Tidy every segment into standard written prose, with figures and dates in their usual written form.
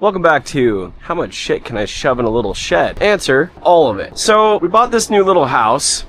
Welcome back to how much shit can I shove in a little shed? Answer, all of it. So we bought this new little house.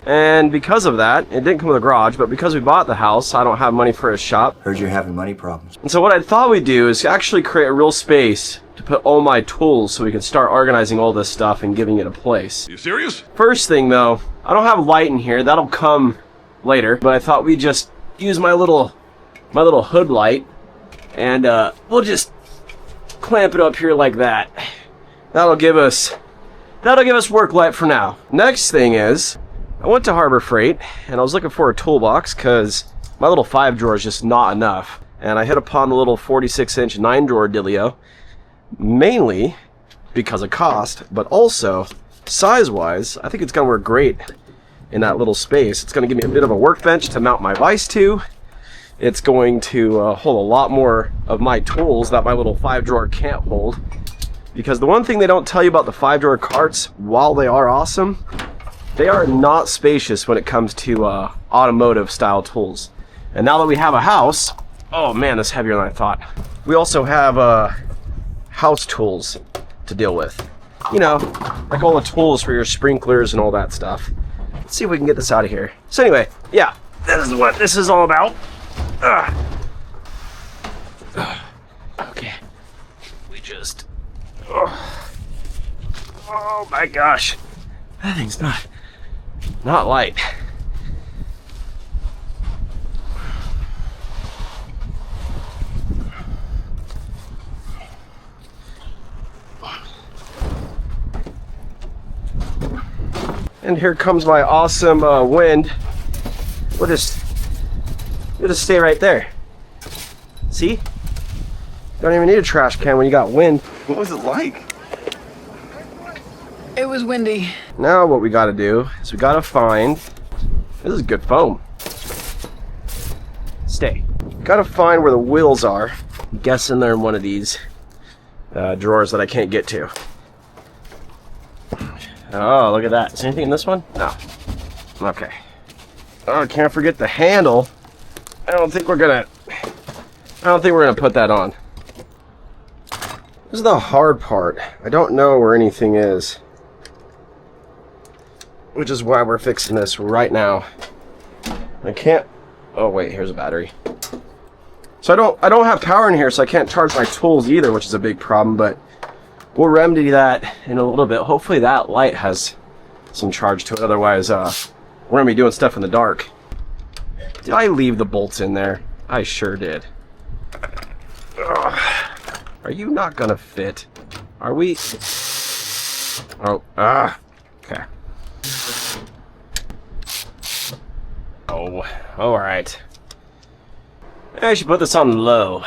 And because of that, it didn't come with a garage, but because we bought the house, I don't have money for a shop. Heard you're having money problems. And so what I thought we'd do is actually create a real space to put all my tools so we can start organizing all this stuff and giving it a place. You serious? First thing though, I don't have light in here, that'll come later, but I thought we'd just use my little hood light and we'll just clamp it up here like that. That'll give us work light for now. Next thing is, I went to Harbor Freight and I was looking for a toolbox because my little 5-drawer is just not enough. And I hit upon the little 46-inch 9-drawer dealio, mainly because of cost, but also size-wise, I think it's gonna work great in that little space. It's gonna give me a bit of a workbench to mount my vise to. It's going to hold a lot more of my tools that my little 5-drawer can't hold. Because the one thing they don't tell you about the 5-drawer carts, while they are awesome, they are not spacious when it comes to automotive style tools. And now that we have a house, oh man, that's heavier than I thought. We also have house tools to deal with. You know, like all the tools for your sprinklers and all that stuff. Let's see if we can get this out of here. So anyway, yeah, this is what this is all about. Okay, we just, oh my gosh, that thing's not light. And here comes my awesome wind. We'll just stay right there. See? Don't even need a trash can when you got wind. What was it like? It was windy. Now what we gotta do is we gotta find, this is good foam. Stay. Gotta find where the wheels are. I'm guessing they're in one of these drawers that I can't get to. Oh, look at that. Is there anything in this one? No. Okay. Oh, can't forget the handle. I don't think we're gonna put that on. This is the hard part. I don't know where anything is. Which is why we're fixing this right now. I can't, oh wait, here's a battery. So I don't have power in here, so I can't charge my tools either, which is a big problem, but we'll remedy that in a little bit. Hopefully that light has some charge to it, otherwise we're gonna be doing stuff in the dark. Did I leave the bolts in there? I sure did. Ugh. Are you not gonna fit? Are we? Oh, okay. Oh, all right. I should put this on low.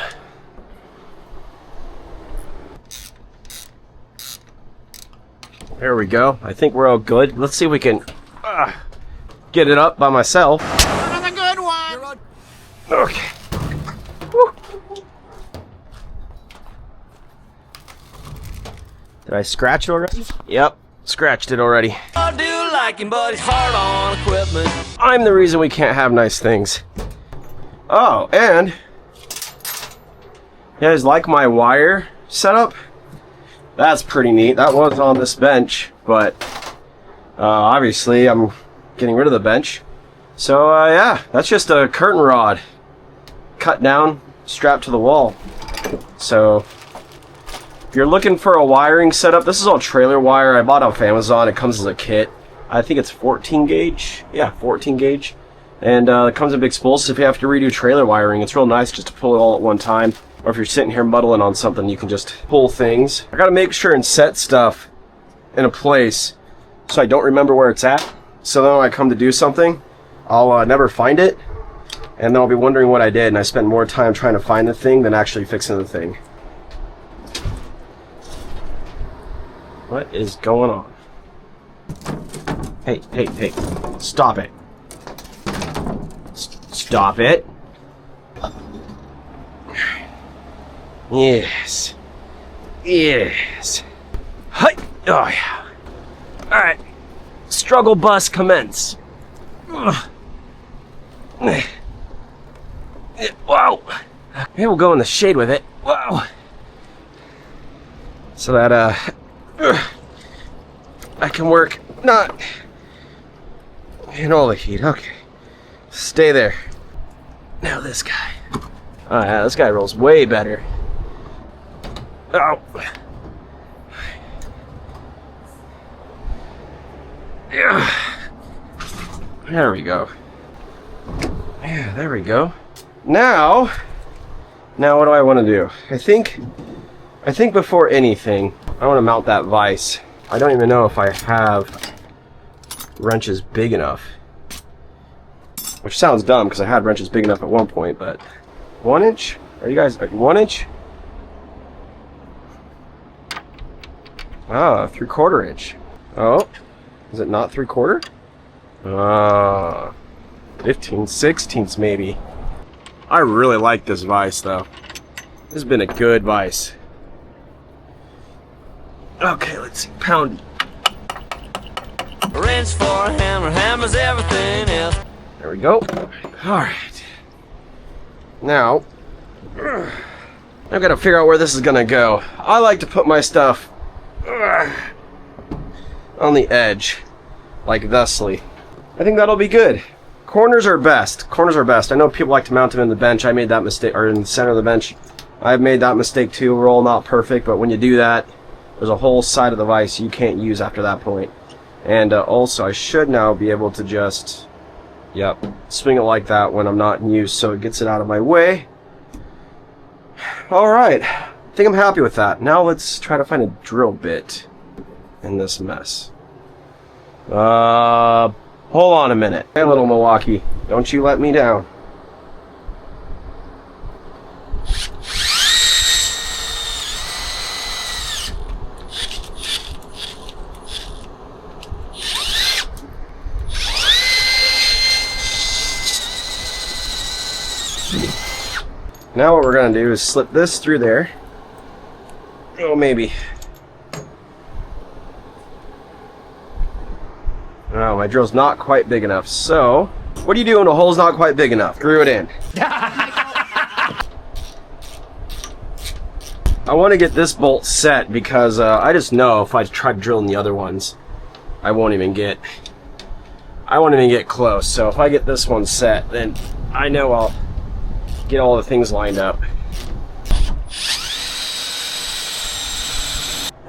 There we go. I think we're all good. Let's see if we can get it up by myself. Another good one. Okay. Woo. Did I scratch it already? Yep, scratched it already. I do like him, but he's hard on equipment. I'm the reason we can't have nice things. Oh, and you guys like my wire setup? That's pretty neat. That was on this bench, but obviously I'm getting rid of the bench. So yeah, that's just a curtain rod cut down, strapped to the wall. So if you're looking for a wiring setup, this is all trailer wire. I bought off Amazon. It comes as a kit. I think it's 14 gauge. Yeah, 14 gauge. And it comes in big spools, so if you have to redo trailer wiring, it's real nice just to pull it all at one time. Or if you're sitting here muddling on something, you can just pull things. I gotta make sure and set stuff in a place so I don't remember where it's at. So then when I come to do something, I'll never find it. And then I'll be wondering what I did, and I spend more time trying to find the thing than actually fixing the thing. What is going on? Hey, hey, hey. Stop it. Stop it. Yes. Yes. Hi. Oh, yeah. Alright. Struggle bus commence. Ugh. Whoa. Maybe we'll go in the shade with it. Whoa! So that I can work not in all the heat. Okay. Stay there. Now this guy. Oh yeah, this guy rolls way better. Oh. Yeah. There we go. Yeah, there we go. Now what do I want to do? I think before anything, I want to mount that vise. I don't even know if I have wrenches big enough. Which sounds dumb because I had wrenches big enough at one point, but 1 inch? Are you guys 1 inch? Ah, 3/4 inch. Oh, is it not 3/4? Ah, 15/16 maybe. I really like this vise though. This has been a good vise. Okay, let's see. Pound. Wrench for a hammer, hammers everything else. There we go. Alright. Now, I've got to figure out where this is going to go. I like to put my stuff on the edge, like thusly. I think that'll be good. Corners are best. Corners are best. I know people like to mount them in the bench. I made that mistake, or in the center of the bench. I've made that mistake too. We're all not perfect, but when you do that, there's a whole side of the vise you can't use after that point. And also, I should now be able to just, yep, swing it like that when I'm not in use, so it gets it out of my way. Alright, I think I'm happy with that. Now let's try to find a drill bit in this mess. Hold on a minute. Hey, little Milwaukee, don't you let me down. Now what we're going to do is slip this through there. Oh, maybe. Oh, my drill's not quite big enough. So, what do you do when a hole's not quite big enough? Screw it in. I want to get this bolt set because I just know if I try drilling the other ones, I won't even get close. So if I get this one set, then I know I'll get all the things lined up.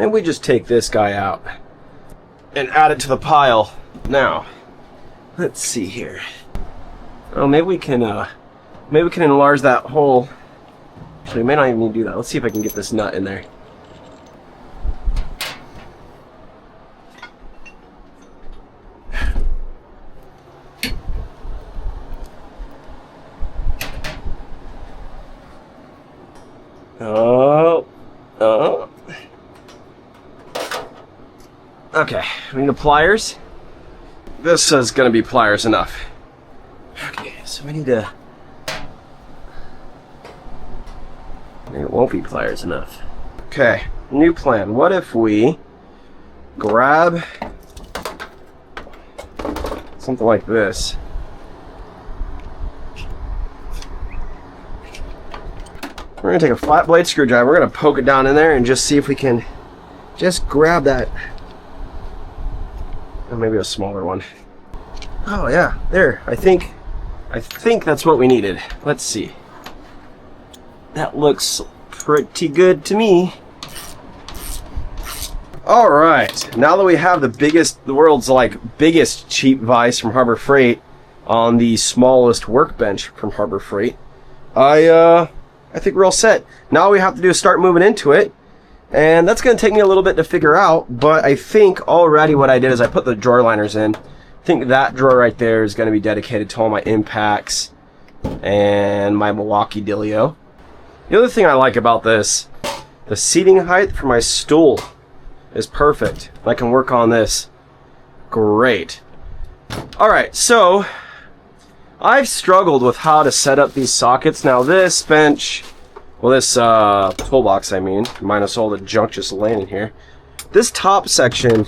And we just take this guy out and add it to the pile. Now, let's see here. Oh, maybe we can enlarge that hole. Actually, we may not even need to do that. Let's see if I can get this nut in there. Oh. Okay, we need the pliers. This is going to be pliers enough. Okay, so we need to... It won't be pliers enough. Okay, new plan. What if we grab something like this? We're going to take a flat blade screwdriver, we're going to poke it down in there and just see if we can just grab that. Or maybe a smaller one. Oh yeah, there. I think that's what we needed. Let's see. That looks pretty good to me. Alright, now that we have the world's biggest cheap vise from Harbor Freight on the smallest workbench from Harbor Freight, I think we're all set. Now all we have to do is start moving into it, and that's going to take me a little bit to figure out, but I think already what I did is I put the drawer liners in. I think that drawer right there is going to be dedicated to all my impacts and my Milwaukee dealio. The other thing I like about this, the seating height for my stool is perfect. I can work on this great. Alright, so I've struggled with how to set up these sockets. Now this bench, well this toolbox I mean, minus all the junk just laying in here. This top section,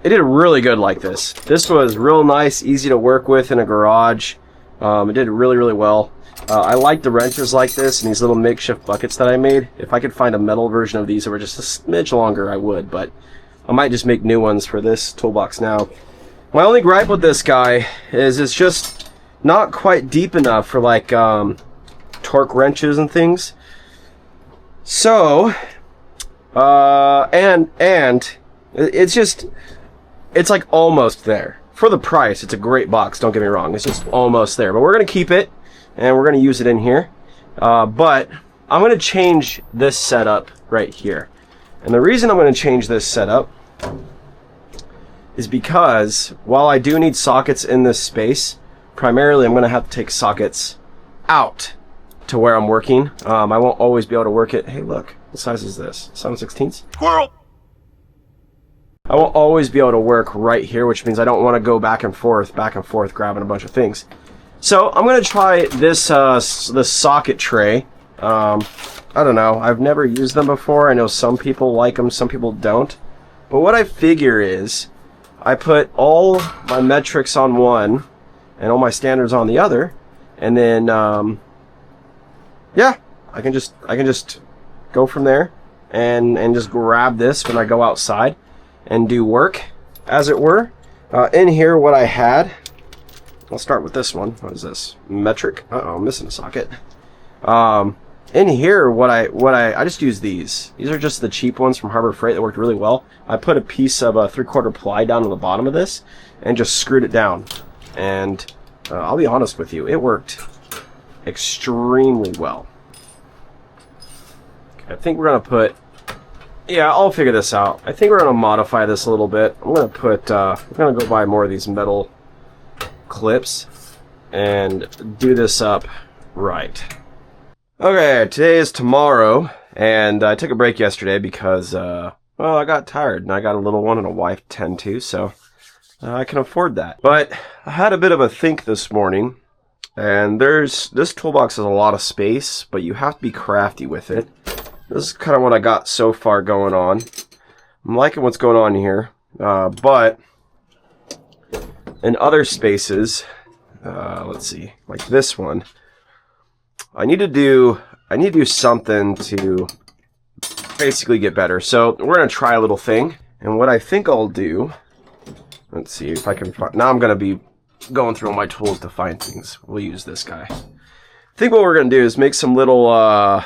it did really good like this. This was real nice, easy to work with in a garage. It did really, really well. I like the wrenches like this and these little makeshift buckets that I made. If I could find a metal version of these that were just a smidge longer, I would, but I might just make new ones for this toolbox now. My only gripe with this guy is it's just not quite deep enough for like torque wrenches and things. So, and it's like almost there. For the price, it's a great box, don't get me wrong. It's just almost there. But we're going to keep it, and we're going to use it in here. But I'm going to change this setup right here. And the reason I'm going to change this setup is because while I do need sockets in this space, primarily I'm going to have to take sockets out to where I'm working. I won't always be able to work it. Hey, look, what size is this? 7/16? Squirrel! I won't always be able to work right here, which means I don't want to go back and forth, grabbing a bunch of things. So I'm going to try this this socket tray. I don't know. I've never used them before. I know some people like them, some people don't. But what I figure is I put all my metrics on one and all my standards on the other, and then yeah, I can just go from there and just grab this when I go outside and do work, as it were. In here, what I had, I'll start with this one. What is this? Metric. Uh-oh, I'm missing a socket. In here, what I just use these. These are just the cheap ones from Harbor Freight that worked really well. I put a piece of 3/4 ply down on the bottom of this and just screwed it down. And I'll be honest with you, it worked extremely well. Okay, I think we're gonna put. Yeah, I'll figure this out. I think we're gonna modify this a little bit. I'm gonna put. I'm gonna go buy more of these metal clips and do this up right. Okay, today is tomorrow, and I took a break yesterday because, well, I got tired, and I got a little one and a wife to tend to, so I can afford that. But I had a bit of a think this morning, and this toolbox has a lot of space, but you have to be crafty with it. This is kind of what I got so far going on. I'm liking what's going on here, but in other spaces, let's see, like this one, I need to do something to basically get better. So we're gonna try a little thing, and what I think I'll do, let's see if I can find. Now I'm gonna be going through all my tools to find things. We'll use this guy. I think what we're gonna do is make some little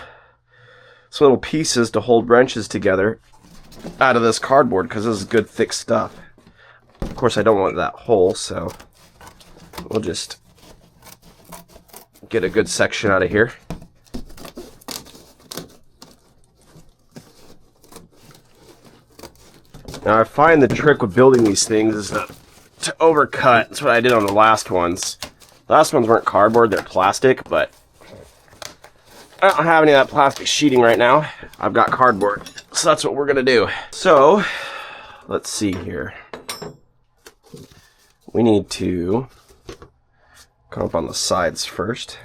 pieces to hold wrenches together out of this cardboard, because this is good thick stuff. Of course, I don't want that hole, so we'll just get a good section out of here. Now I find the trick with building these things is to overcut. That's what I did on the last ones. The last ones weren't cardboard, they're plastic, but I don't have any of that plastic sheeting right now. I've got cardboard, so that's what we're gonna do. So, let's see here. We need to come up on the sides first.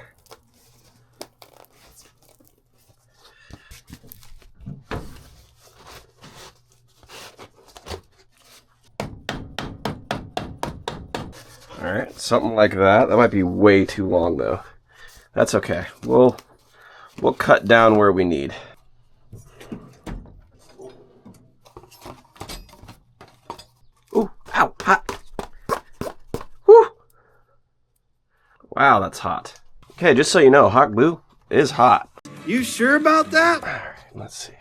Alright, something like that. That might be way too long though. That's okay. We'll cut down where we need. Ooh, ow, hot. Whew. Wow, that's hot. Okay, just so you know, hot glue is hot. You sure about that? Alright, let's see.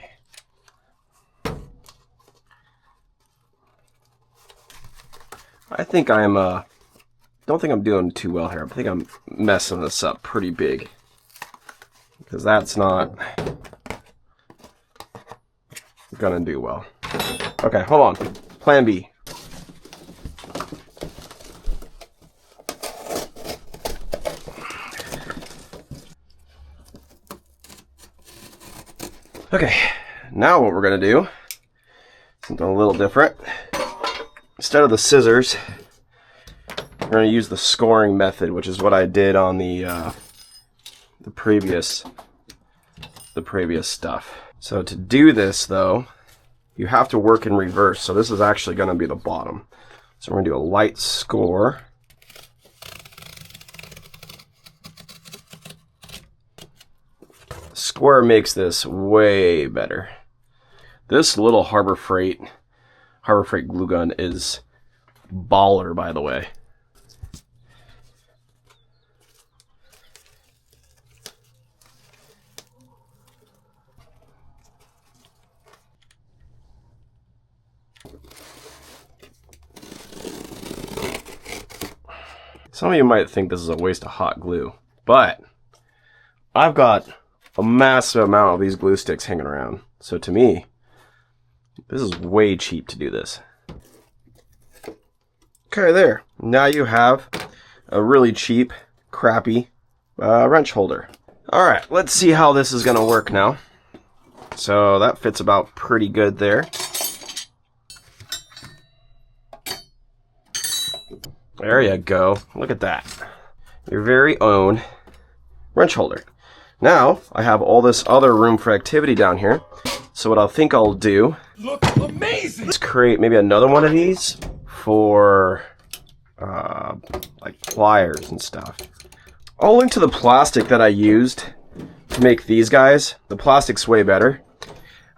I think don't think I'm doing too well here. I think I'm messing this up pretty big, because that's not gonna do well. Okay, hold on. Plan B. Okay, now what we're gonna do, something a little different. Instead of the scissors, we're gonna use the scoring method, which is what I did on the previous stuff. So to do this though, you have to work in reverse. So this is actually gonna be the bottom. So we're gonna do a light score. Square makes this way better. This little Harbor Freight glue gun is baller, by the way. Some of you might think this is a waste of hot glue, but I've got a massive amount of these glue sticks hanging around. So to me, this is way cheap to do this. Okay, there. Now you have a really cheap, crappy wrench holder. Alright, let's see how this is going to work now. So that fits about pretty good there. There you go. Look at that. Your very own wrench holder. Now, I have all this other room for activity down here. So what I think I'll do is create maybe another one of these for like pliers and stuff. I'll link to the plastic that I used to make these guys. The plastic's way better.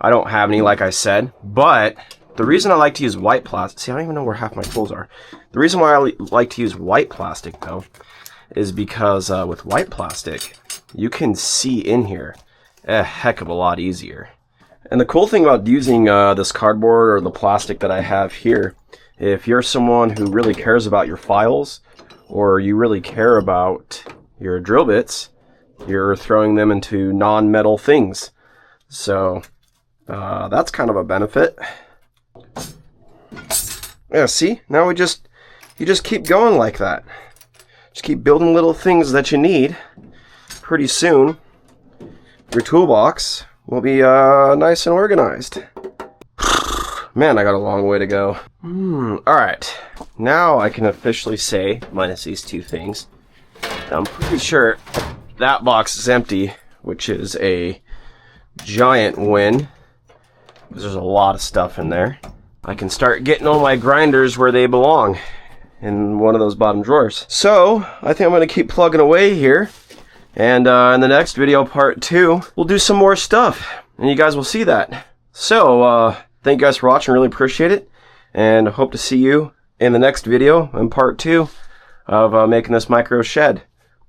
I don't have any, like I said, but the reason I like to use white plastic, see, I don't even know where half my tools are. The reason why I like to use white plastic, though, is because with white plastic, you can see in here a heck of a lot easier. And the cool thing about using this cardboard or the plastic that I have here, if you're someone who really cares about your files, or you really care about your drill bits, you're throwing them into non-metal things. So that's kind of a benefit. Yeah, see? Now you just keep going like that. Just keep building little things that you need. Pretty soon, your toolbox will be nice and organized. Man, I got a long way to go. Alright, now I can officially say, minus these two things, I'm pretty sure that box is empty, which is a giant win. There's a lot of stuff in there. I can start getting all my grinders where they belong, in one of those bottom drawers. So, I think I'm going to keep plugging away here, and in the next video, part 2, we'll do some more stuff, and you guys will see that. So, thank you guys for watching, really appreciate it, and hope to see you in the next video, in part 2, of making this micro shed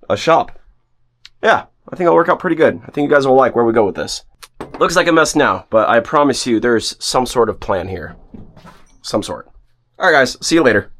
a shop. Yeah, I think it'll work out pretty good. I think you guys will like where we go with this. Looks like a mess now, but I promise you there's some sort of plan here. Some sort. Alright guys, see you later.